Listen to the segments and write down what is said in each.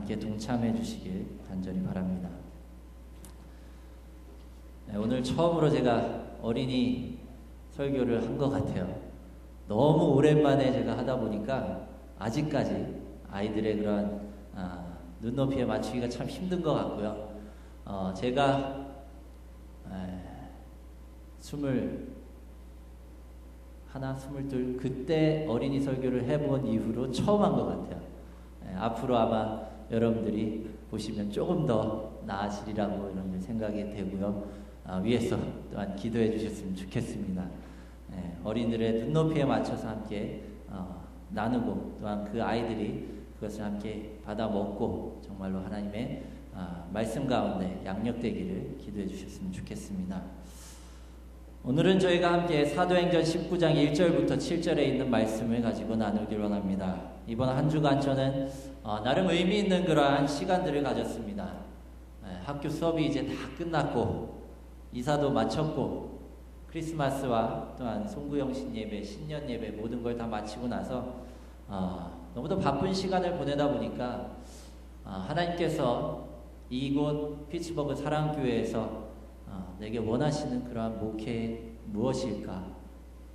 함께 동참해 주시길 간절히 바랍니다. 네, 오늘 처음으로 제가 어린이 설교를 한 것 같아요. 너무 오랜만에 제가 하다 보니까 아직까지 아이들의 그런 눈높이에 맞추기가 참 힘든 것 같고요. 제가 21, 22 그때 어린이 설교를 해본 이후로 처음 한 것 같아요. 앞으로 아마 여러분들이 보시면 조금 더 나아지리라고 이런 생각이 되고요. 위에서 또한 기도해 주셨으면 좋겠습니다. 어린이들의 눈높이에 맞춰서 함께 나누고 또한 그 아이들이 그것을 함께 받아 먹고 정말로 하나님의 말씀 가운데 양육되기를 기도해 주셨으면 좋겠습니다. 오늘은 저희가 함께 사도행전 19장 1절부터 7절에 있는 말씀을 가지고 나누길 원합니다. 이번 한 주간 저는 나름 의미 있는 그러한 시간들을 가졌습니다. 학교 수업이 이제 다 끝났고 이사도 마쳤고 크리스마스와 또한 송구영 신예배, 신년 예배 모든 걸 다 마치고 나서 너무도 바쁜 시간을 보내다 보니까 하나님께서 이곳 피츠버그 사랑교회에서 내게 원하시는 그러한 목회 무엇일까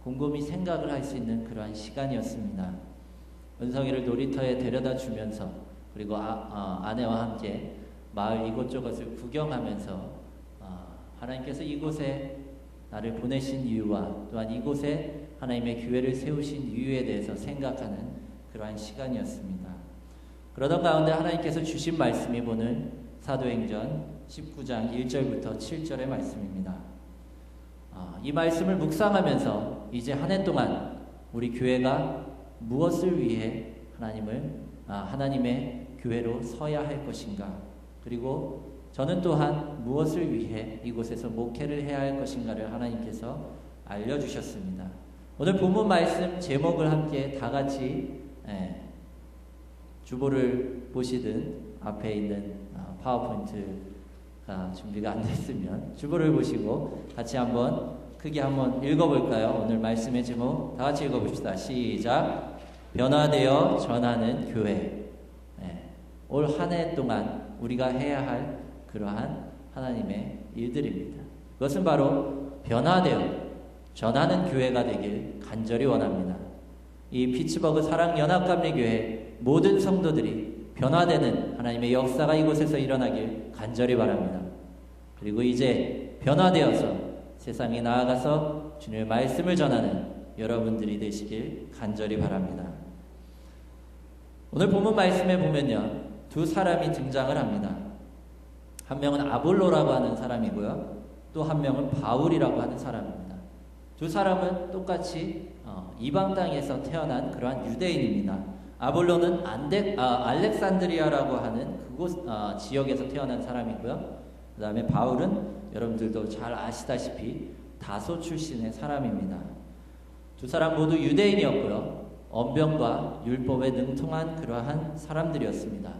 곰곰이 생각을 할 수 있는 그러한 시간이었습니다. 은성이를 놀이터에 데려다 주면서 그리고 아내와 함께 마을 이곳저곳을 구경하면서 하나님께서 이곳에 나를 보내신 이유와 또한 이곳에 하나님의 교회를 세우신 이유에 대해서 생각하는 그러한 시간이었습니다. 그러던 가운데 하나님께서 주신 말씀이 오늘 사도행전 19장 1절부터 7절의 말씀입니다. 이 말씀을 묵상하면서 이제 한 해 동안 우리 교회가 무엇을 위해 하나님의 교회로 서야 할 것인가, 그리고 저는 또한 무엇을 위해 이곳에서 목회를 해야 할 것인가를 하나님께서 알려주셨습니다. 오늘 본문 말씀 제목을 함께 다 같이 주보를 보시든 앞에 있는 파워포인트가 준비가 안 됐으면 주보를 보시고 같이 한번 크게 한번 읽어볼까요? 오늘 말씀의 제목 다 같이 읽어봅시다. 시작. 변화되어 전하는 교회. 올 한 해 동안 우리가 해야 할 그러한 하나님의 일들입니다. 그것은 바로 변화되어 전하는 교회가 되길 간절히 원합니다. 이 피츠버그 사랑연합감리교회 모든 성도들이 변화되는 하나님의 역사가 이곳에서 일어나길 간절히 바랍니다. 그리고 이제 변화되어서 세상에 나아가서 주님의 말씀을 전하는 여러분들이 되시길 간절히 바랍니다. 오늘 본문 말씀에 보면요, 두 사람이 등장을 합니다. 한 명은 아볼로라고 하는 사람이고요, 또 한 명은 바울이라고 하는 사람입니다. 두 사람은 똑같이 이방 땅에서 태어난 그러한 유대인입니다. 아볼로는 알렉산드리아라고 하는 그곳 지역에서 태어난 사람이고요. 그 다음에 바울은 여러분들도 잘 아시다시피 다소 출신의 사람입니다. 두 사람 모두 유대인이었고요. 언변과 율법에 능통한 그러한 사람들이었습니다.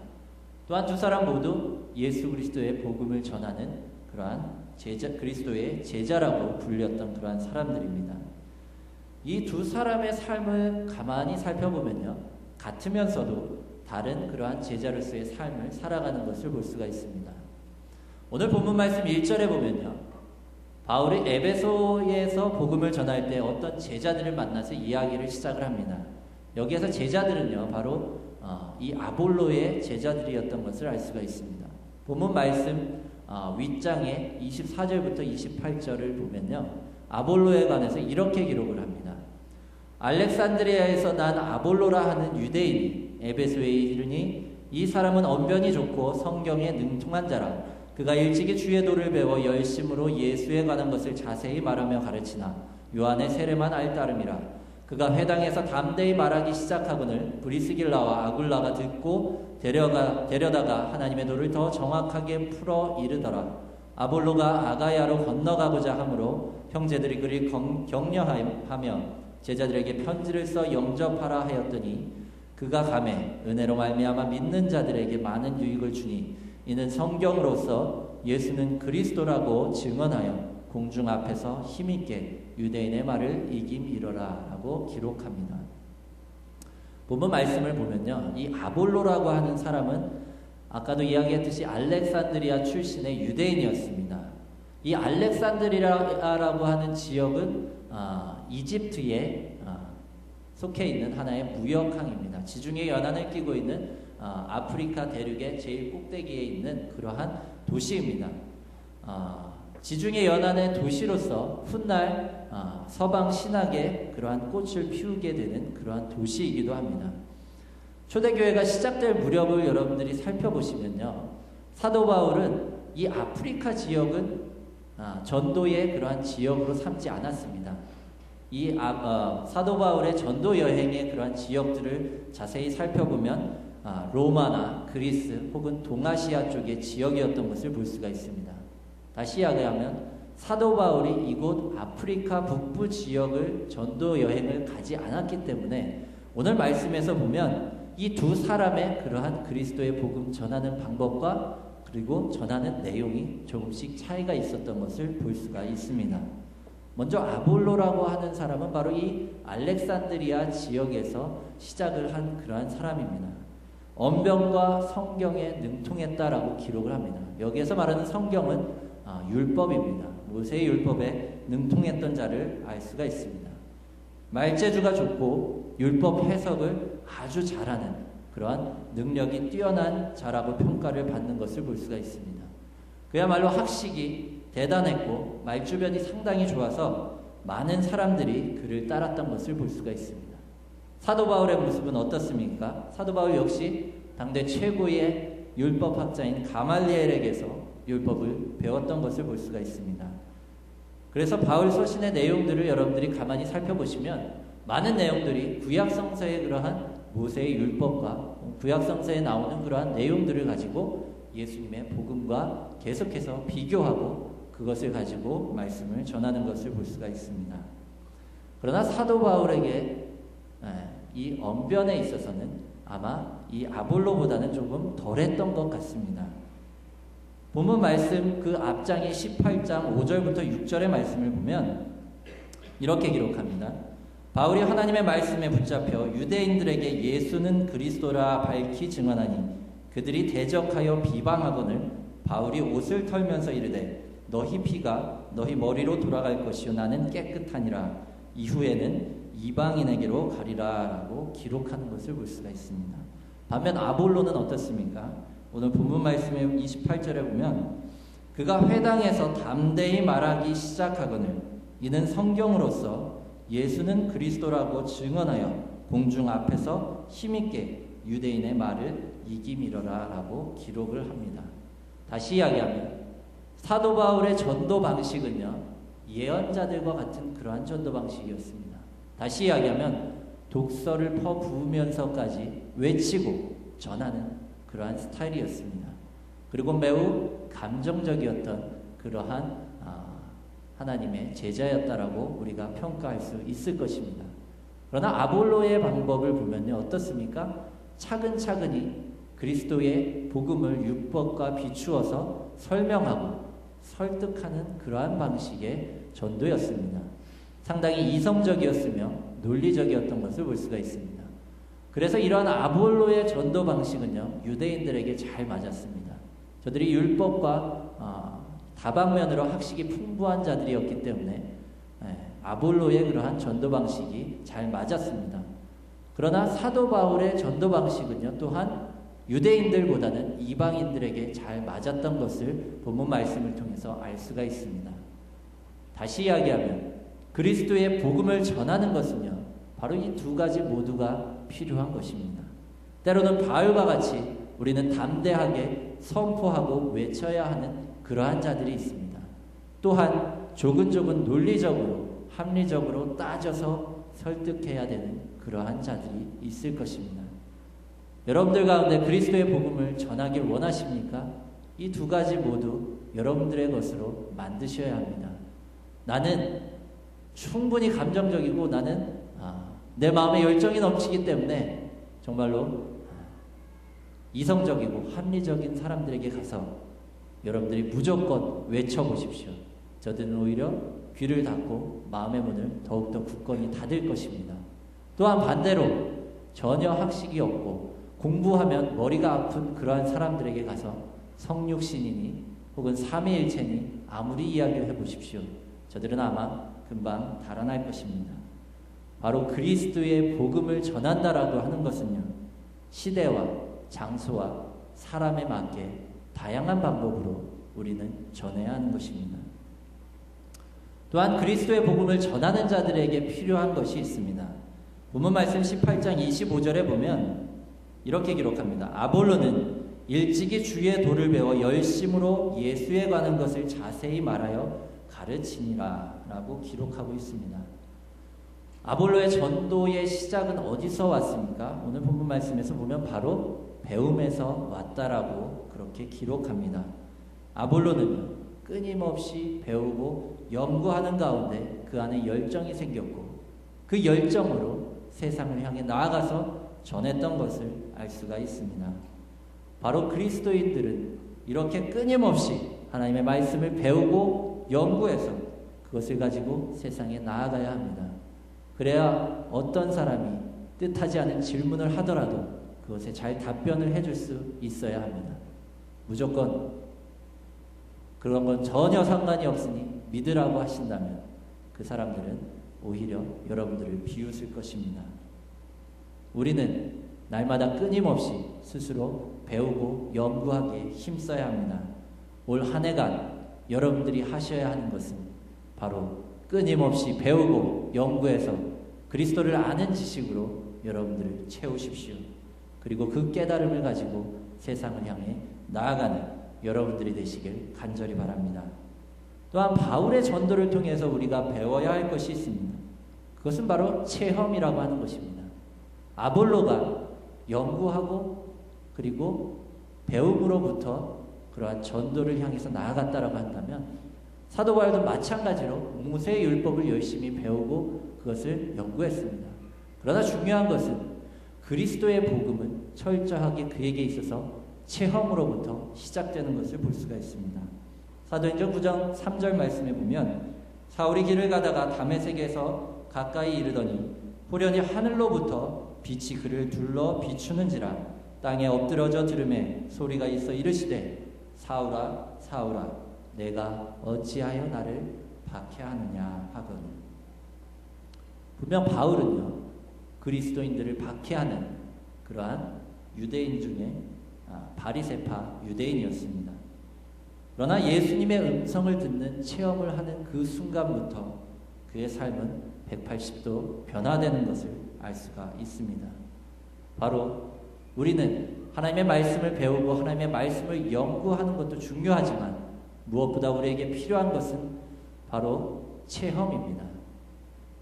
또한 두 사람 모두 예수 그리스도의 복음을 전하는 그러한 그리스도의 제자라고 불렸던 그러한 사람들입니다. 이 두 사람의 삶을 가만히 살펴보면요, 같으면서도 다른 그러한 제자로서의 삶을 살아가는 것을 볼 수가 있습니다. 오늘 본문 말씀 1절에 보면요, 바울이 에베소에서 복음을 전할 때 어떤 제자들을 만나서 이야기를 시작을 합니다. 여기에서 제자들은요, 바로 이 아볼로의 제자들이었던 것을 알 수가 있습니다. 본문 말씀 윗장에 24절부터 28절을 보면요, 아볼로에 관해서 이렇게 기록을 합니다. 알렉산드리아에서 난 아볼로라 하는 유대인이 에베소에 이르니 이 사람은 언변이 좋고 성경에 능통한 자라. 그가 일찍이 주의 도를 배워 열심으로 예수에 관한 것을 자세히 말하며 가르치나 요한의 세례만 알따름이라. 그가 회당에서 담대히 말하기 시작하거늘 브리스길라와 아굴라가 듣고 데려다가 하나님의 도를 더 정확하게 풀어 이르더라. 아볼로가 아가야로 건너가고자 하므로 형제들이 그를 격려하며 제자들에게 편지를 써 영접하라 하였더니 그가 가매 은혜로 말미암아 믿는 자들에게 많은 유익을 주니 이는 성경으로서 예수는 그리스도라고 증언하여 공중 앞에서 힘있게 유대인의 말을 이김이러라 라고 기록합니다. 본문 말씀을 보면요, 이 아볼로라고 하는 사람은 아까도 이야기했듯이 알렉산드리아 출신의 유대인이었습니다. 이 알렉산드리아라고 하는 지역은 이집트에 속해 있는 하나의 무역항입니다. 지중해 연안을 끼고 있는 아프리카 대륙의 제일 꼭대기에 있는 그러한 도시입니다. 지중해 연안의 도시로서 훗날 서방 신학의 그러한 꽃을 피우게 되는 그러한 도시이기도 합니다. 초대교회가 시작될 무렵을 여러분들이 살펴보시면요, 사도 바울은 이 아프리카 지역은 전도의 그러한 지역으로 삼지 않았습니다. 이 사도 바울의 전도 여행의 그러한 지역들을 자세히 살펴보면 로마나 그리스 혹은 동아시아 쪽의 지역이었던 것을 볼 수가 있습니다. 다시 이야기하면 사도 바울이 이곳 아프리카 북부 지역을 전도 여행을 가지 않았기 때문에 오늘 말씀에서 보면 이 두 사람의 그러한 그리스도의 복음 전하는 방법과 그리고 전하는 내용이 조금씩 차이가 있었던 것을 볼 수가 있습니다. 먼저 아볼로라고 하는 사람은 바로 이 알렉산드리아 지역에서 시작을 한 그러한 사람입니다. 언변과 성경에 능통했다라고 기록을 합니다. 여기에서 말하는 성경은 율법입니다. 모세의 율법에 능통했던 자를 알 수가 있습니다. 말재주가 좋고 율법 해석을 아주 잘하는 그러한 능력이 뛰어난 자라고 평가를 받는 것을 볼 수가 있습니다. 그야말로 학식이 대단했고 말주변이 상당히 좋아서 많은 사람들이 그를 따랐던 것을 볼 수가 있습니다. 사도 바울의 모습은 어떻습니까? 사도 바울 역시 당대 최고의 율법학자인 가말리엘에게서 율법을 배웠던 것을 볼 수가 있습니다. 그래서 바울 서신의 내용들을 여러분들이 가만히 살펴보시면 많은 내용들이 구약성서의 그러한 모세의 율법과 구약성서에 나오는 그러한 내용들을 가지고 예수님의 복음과 계속해서 비교하고 그것을 가지고 말씀을 전하는 것을 볼 수가 있습니다. 그러나 사도 바울에게 이 언변에 있어서는 아마 이 아볼로보다는 조금 덜했던 것 같습니다. 본문 말씀 그 앞장의 18장 5절부터 6절의 말씀을 보면 이렇게 기록합니다. 바울이 하나님의 말씀에 붙잡혀 유대인들에게 예수는 그리스도라 밝히 증언하니 그들이 대적하여 비방하거늘 바울이 옷을 털면서 이르되 너희 피가 너희 머리로 돌아갈 것이요 나는 깨끗하니라 이후에는 이방인에게로 가리라 라고 기록하는 것을 볼 수가 있습니다. 반면 아볼로는 어떻습니까? 오늘 본문 말씀의 28절에 보면 그가 회당에서 담대히 말하기 시작하거늘 이는 성경으로서 예수는 그리스도라고 증언하여 공중 앞에서 힘있게 유대인의 말을 이기미러라 라고 기록을 합니다. 다시 이야기하면 사도 바울의 전도 방식은요, 예언자들과 같은 그러한 전도 방식이었습니다. 다시 이야기하면 독서를 퍼부으면서까지 외치고 전하는 그러한 스타일이었습니다. 그리고 매우 감정적이었던 그러한 하나님의 제자였다라고 우리가 평가할 수 있을 것입니다. 그러나 아볼로의 방법을 보면요, 어떻습니까? 차근차근히 그리스도의 복음을 율법과 비추어서 설명하고 설득하는 그러한 방식의 전도였습니다. 상당히 이성적이었으며 논리적이었던 것을 볼 수가 있습니다. 그래서 이러한 아볼로의 전도 방식은요, 유대인들에게 잘 맞았습니다. 저들이 율법과 다방면으로 학식이 풍부한 자들이었기 때문에 아볼로의 그러한 전도 방식이 잘 맞았습니다. 그러나 사도 바울의 전도 방식은요, 또한 유대인들보다는 이방인들에게 잘 맞았던 것을 본문 말씀을 통해서 알 수가 있습니다. 다시 이야기하면 그리스도의 복음을 전하는 것은요, 바로 이 두 가지 모두가 필요한 것입니다. 때로는 바울과 같이 우리는 담대하게 선포하고 외쳐야 하는 그러한 자들이 있습니다. 또한 조근조근 논리적으로 합리적으로 따져서 설득해야 되는 그러한 자들이 있을 것입니다. 여러분들 가운데 그리스도의 복음을 전하길 원하십니까? 이 두 가지 모두 여러분들의 것으로 만드셔야 합니다. 나는 충분히 감정적이고 나는 내 마음에 열정이 넘치기 때문에 정말로 이성적이고 합리적인 사람들에게 가서 여러분들이 무조건 외쳐보십시오. 저들은 오히려 귀를 닫고 마음의 문을 더욱더 굳건히 닫을 것입니다. 또한 반대로 전혀 학식이 없고 공부하면 머리가 아픈 그러한 사람들에게 가서 성육신이니 혹은 삼위일체니 아무리 이야기를 해보십시오. 저들은 아마 금방 달아날 것입니다. 바로 그리스도의 복음을 전한다라고 하는 것은요, 시대와 장소와 사람에 맞게 다양한 방법으로 우리는 전해야 하는 것입니다. 또한 그리스도의 복음을 전하는 자들에게 필요한 것이 있습니다. 본문 말씀 18장 25절에 보면 이렇게 기록합니다. 아볼로는 일찍이 주의 도를 배워 열심으로 예수에 관한 것을 자세히 말하여 가르치니라 라고 기록하고 있습니다. 아볼로의 전도의 시작은 어디서 왔습니까? 오늘 본문 말씀에서 보면 바로 배움에서 왔다라고 그렇게 기록합니다. 아볼로는 끊임없이 배우고 연구하는 가운데 그 안에 열정이 생겼고 그 열정으로 세상을 향해 나아가서 전했던 것을 알 수가 있습니다. 바로 그리스도인들은 이렇게 끊임없이 하나님의 말씀을 배우고 연구해서 그것을 가지고 세상에 나아가야 합니다. 그래야 어떤 사람이 뜻하지 않은 질문을 하더라도 그것에 잘 답변을 해줄 수 있어야 합니다. 무조건 그런 건 전혀 상관이 없으니 믿으라고 하신다면 그 사람들은 오히려 여러분들을 비웃을 것입니다. 우리는 날마다 끊임없이 스스로 배우고 연구하기에 힘써야 합니다. 올 한 해간 여러분들이 하셔야 하는 것은 바로 끊임없이 배우고 연구해서 그리스도를 아는 지식으로 여러분들을 채우십시오. 그리고 그 깨달음을 가지고 세상을 향해 나아가는 여러분들이 되시길 간절히 바랍니다. 또한 바울의 전도를 통해서 우리가 배워야 할 것이 있습니다. 그것은 바로 체험이라고 하는 것입니다. 아볼로가 연구하고 그리고 배움으로부터 그러한 전도를 향해서 나아갔다라고 한다면 사도 바울도 마찬가지로 모세의 율법을 열심히 배우고 그것을 연구했습니다. 그러나 중요한 것은 그리스도의 복음은 철저하게 그에게 있어서 체험으로부터 시작되는 것을 볼 수가 있습니다. 사도행전 9장 3절 말씀에 보면 사울이 길을 가다가 다메섹에서 가까이 이르더니 호련히 하늘로부터 빛이 그를 둘러 비추는지라 땅에 엎드러져 들음에 소리가 있어 이르시되 사울아 사울아 내가 어찌하여 나를 박해하느냐 하거늘. 분명 바울은요 그리스도인들을 박해하는 그러한 유대인 중에 바리새파 유대인이었습니다. 그러나 예수님의 음성을 듣는 체험을 하는 그 순간부터 그의 삶은 180도 변화되는 것을 알 수가 있습니다. 바로 우리는 하나님의 말씀을 배우고 하나님의 말씀을 연구하는 것도 중요하지만 무엇보다 우리에게 필요한 것은 바로 체험입니다.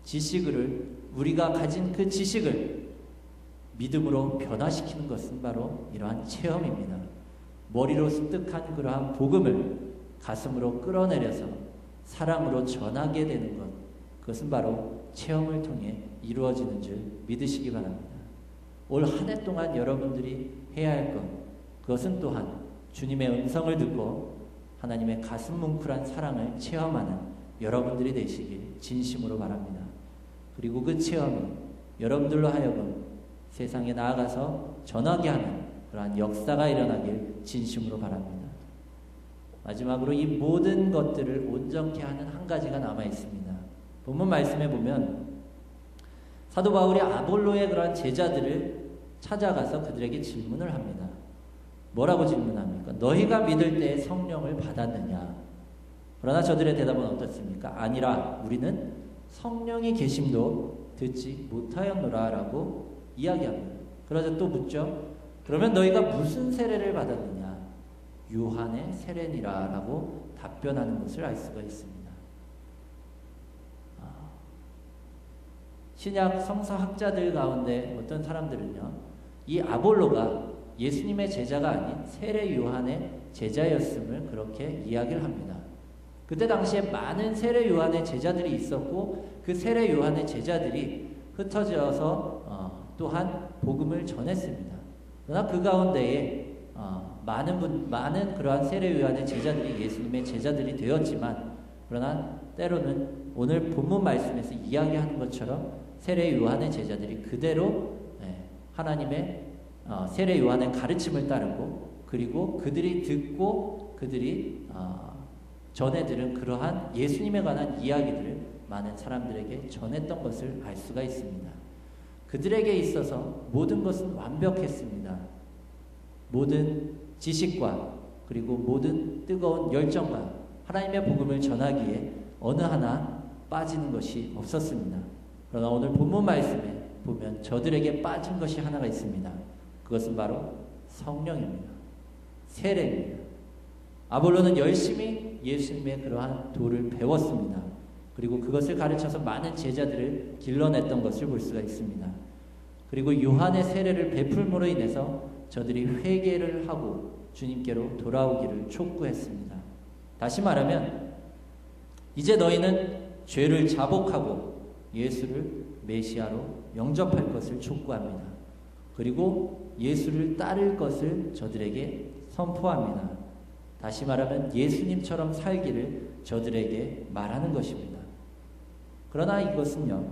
지식을 우리가 가진 그 지식을 믿음으로 변화시키는 것은 바로 이러한 체험입니다. 머리로 습득한 그러한 복음을 가슴으로 끌어내려서 사랑으로 전하게 되는 것, 그것은 바로 체험을 통해 이루어지는 줄 믿으시기 바랍니다. 올 한 해 동안 여러분들이 해야 할 것, 그것은 또한 주님의 음성을 듣고 하나님의 가슴 뭉클한 사랑을 체험하는 여러분들이 되시길 진심으로 바랍니다. 그리고 그 체험이 여러분들로 하여금 세상에 나아가서 전하게 하는 그러한 역사가 일어나길 진심으로 바랍니다. 마지막으로 이 모든 것들을 온전케 하는 한 가지가 남아 있습니다. 본문 말씀에 보면 사도 바울이 아볼로의 그러한 제자들을 찾아가서 그들에게 질문을 합니다. 뭐라고 질문합니까? 너희가 믿을 때 성령을 받았느냐? 그러나 저들의 대답은 어떻습니까? 아니라 우리는 성령이 계심도 듣지 못하였노라 라고 이야기합니다. 그러자 또 묻죠. 그러면 너희가 무슨 세례를 받았느냐? 요한의 세례니라 라고 답변하는 것을 알 수가 있습니다. 신약 성서학자들 가운데 어떤 사람들은요, 이 아볼로가 예수님의 제자가 아닌 세례 요한의 제자였음을 그렇게 이야기를 합니다. 그때 당시에 많은 세례 요한의 제자들이 있었고 그 세례 요한의 제자들이 흩어져서 또한 복음을 전했습니다. 그러나 그 가운데에 많은 그러한 세례 요한의 제자들이 예수님의 제자들이 되었지만 그러나 때로는 오늘 본문 말씀에서 이야기하는 것처럼 세례 요한의 제자들이 그대로 하나님의 세례 요한의 가르침을 따르고 그리고 그들이 듣고 그들이 전해 들은 그러한 예수님에 관한 이야기들을 많은 사람들에게 전했던 것을 알 수가 있습니다. 그들에게 있어서 모든 것은 완벽했습니다. 모든 지식과 그리고 모든 뜨거운 열정과 하나님의 복음을 전하기에 어느 하나 빠지는 것이 없었습니다. 그러나 오늘 본문 말씀에 보면 저들에게 빠진 것이 하나가 있습니다. 그것은 바로 성령입니다. 세례입니다. 아볼로는 열심히 예수님의 그러한 도를 배웠습니다. 그리고 그것을 가르쳐서 많은 제자들을 길러냈던 것을 볼 수가 있습니다. 그리고 요한의 세례를 베풀므로 인해서 저들이 회개를 하고 주님께로 돌아오기를 촉구했습니다. 다시 말하면 이제 너희는 죄를 자복하고 예수를 메시아로 영접할 것을 촉구합니다. 그리고 예수를 따를 것을 저들에게 선포합니다. 다시 말하면 예수님처럼 살기를 저들에게 말하는 것입니다. 그러나 이것은요,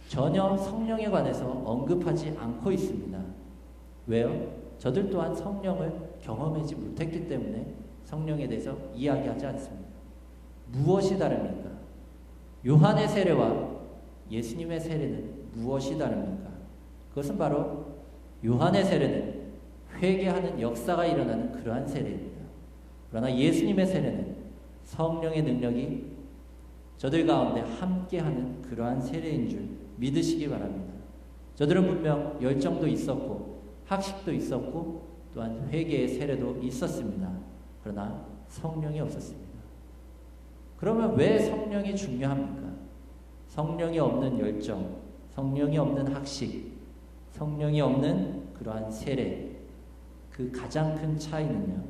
전혀 성령에 관해서 언급하지 않고 있습니다. 왜요? 저들 또한 성령을 경험하지 못했기 때문에 성령에 대해서 이야기하지 않습니다. 무엇이 다릅니까? 요한의 세례와 예수님의 세례는 무엇이 다릅니까? 그것은 바로 요한의 세례는 회개하는 역사가 일어나는 그러한 세례입니다. 그러나 예수님의 세례는 성령의 능력이 저들 가운데 함께하는 그러한 세례인 줄 믿으시기 바랍니다. 저들은 분명 열정도 있었고 학식도 있었고 또한 회개의 세례도 있었습니다. 그러나 성령이 없었습니다. 그러면 왜 성령이 중요합니까? 성령이 없는 열정, 성령이 없는 학식, 성령이 없는 그러한 세례, 그 가장 큰 차이는요,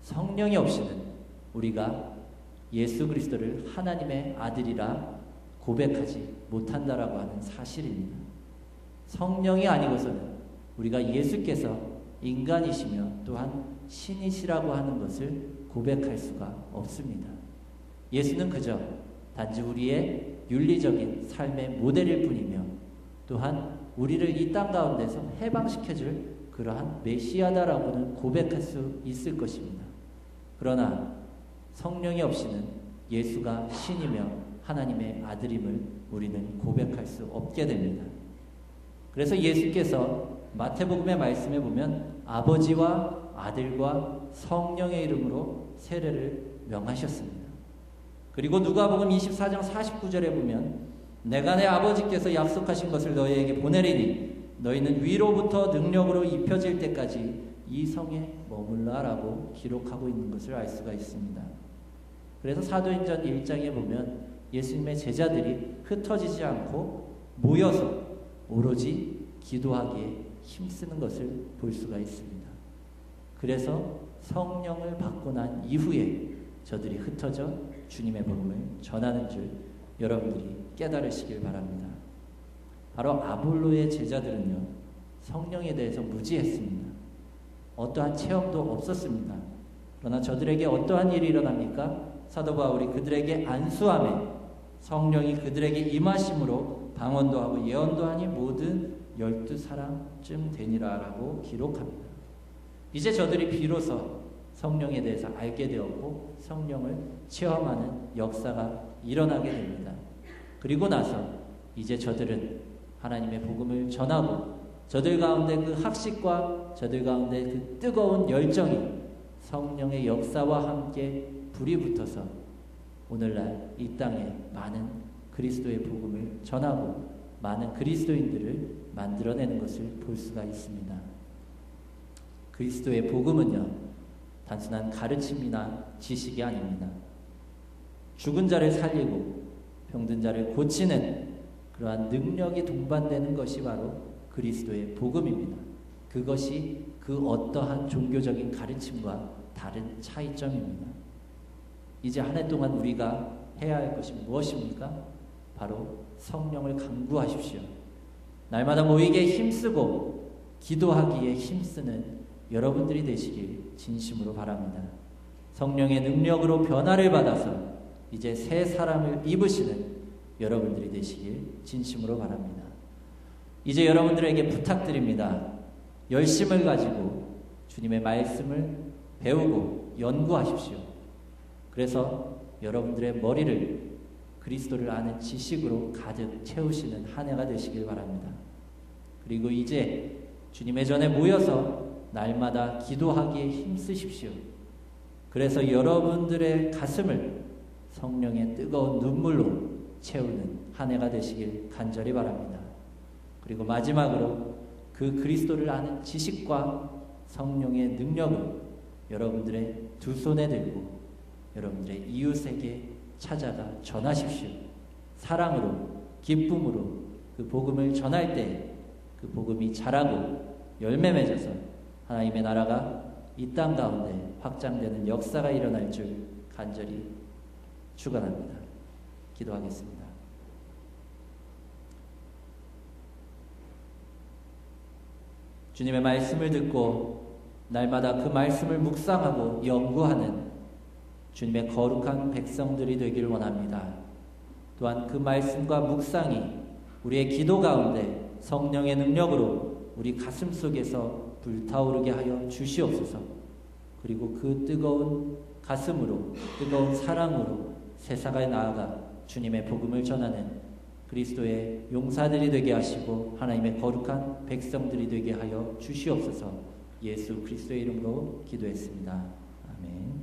성령이 없이는 우리가 예수 그리스도를 하나님의 아들이라 고백하지 못한다라고 하는 사실입니다. 성령이 아니고서는 우리가 예수께서 인간이시며 또한 신이시라고 하는 것을 고백할 수가 없습니다. 예수는 그저 단지 우리의 윤리적인 삶의 모델일 뿐이며 또한 우리를 이 땅 가운데서 해방시켜줄 그러한 메시아다라고는 고백할 수 있을 것입니다. 그러나 성령이 없이는 예수가 신이며 하나님의 아들임을 우리는 고백할 수 없게 됩니다. 그래서 예수께서 마태복음의 말씀에 보면 아버지와 아들과 성령의 이름으로 세례를 명하셨습니다. 그리고 누가복음 24장 49절에 보면 내가 내 아버지께서 약속하신 것을 너희에게 보내리니 너희는 위로부터 능력으로 입혀질 때까지 이 성에 머물라라고 기록하고 있는 것을 알 수가 있습니다. 그래서 사도행전 1장에 보면 예수님의 제자들이 흩어지지 않고 모여서 오로지 기도하기에 힘쓰는 것을 볼 수가 있습니다. 그래서 성령을 받고 난 이후에 저들이 흩어져 주님의 복음을 전하는 줄 여러분들이 깨달으시길 바랍니다. 바로 아볼로의 제자들은요, 성령에 대해서 무지했습니다. 어떠한 체험도 없었습니다. 그러나 저들에게 어떠한 일이 일어납니까? 사도 바울이 그들에게 안수함에 성령이 그들에게 임하심으로 방언도 하고 예언도 하니 모든 12사람쯤 되니라라고 기록합니다. 이제 저들이 비로소 성령에 대해서 알게 되었고 성령을 체험하는 역사가 일어나게 됩니다. 그리고 나서 이제 저들은 하나님의 복음을 전하고 저들 가운데 그 학식과 저들 가운데 그 뜨거운 열정이 성령의 역사와 함께 불이 붙어서 오늘날 이 땅에 많은 그리스도의 복음을 전하고 많은 그리스도인들을 만들어내는 것을 볼 수가 있습니다. 그리스도의 복음은요, 단순한 가르침이나 지식이 아닙니다. 죽은 자를 살리고 병든 자를 고치는 그러한 능력이 동반되는 것이 바로 그리스도의 복음입니다. 그것이 그 어떠한 종교적인 가르침과 다른 차이점입니다. 이제 한 해 동안 우리가 해야 할 것이 무엇입니까? 바로 성령을 간구하십시오. 날마다 모이기에 힘쓰고 기도하기에 힘쓰는 여러분들이 되시길 진심으로 바랍니다. 성령의 능력으로 변화를 받아서 이제 새 사람을 입으시는 여러분들이 되시길 진심으로 바랍니다. 이제 여러분들에게 부탁드립니다. 열심을 가지고 주님의 말씀을 배우고 연구하십시오. 그래서 여러분들의 머리를 그리스도를 아는 지식으로 가득 채우시는 한 해가 되시길 바랍니다. 그리고 이제 주님의 전에 모여서 날마다 기도하기에 힘쓰십시오. 그래서 여러분들의 가슴을 성령의 뜨거운 눈물로 채우는 한 해가 되시길 간절히 바랍니다. 그리고 마지막으로 그 그리스도를 아는 지식과 성령의 능력을 여러분들의 두 손에 들고 여러분들의 이웃에게 찾아가 전하십시오. 사랑으로, 기쁨으로 그 복음을 전할 때 그 복음이 자라고 열매 맺어서 하나님의 나라가 이 땅 가운데 확장되는 역사가 일어날 줄 간절히 축원합니다. 기도하겠습니다. 주님의 말씀을 듣고 날마다 그 말씀을 묵상하고 연구하는 주님의 거룩한 백성들이 되기를 원합니다. 또한 그 말씀과 묵상이 우리의 기도 가운데 성령의 능력으로 우리 가슴 속에서 불타오르게 하여 주시옵소서. 그리고 그 뜨거운 가슴으로, 뜨거운 사랑으로 세상에 나아가 주님의 복음을 전하는 그리스도의 용사들이 되게 하시고 하나님의 거룩한 백성들이 되게 하여 주시옵소서. 예수 그리스도의 이름으로 기도했습니다. 아멘.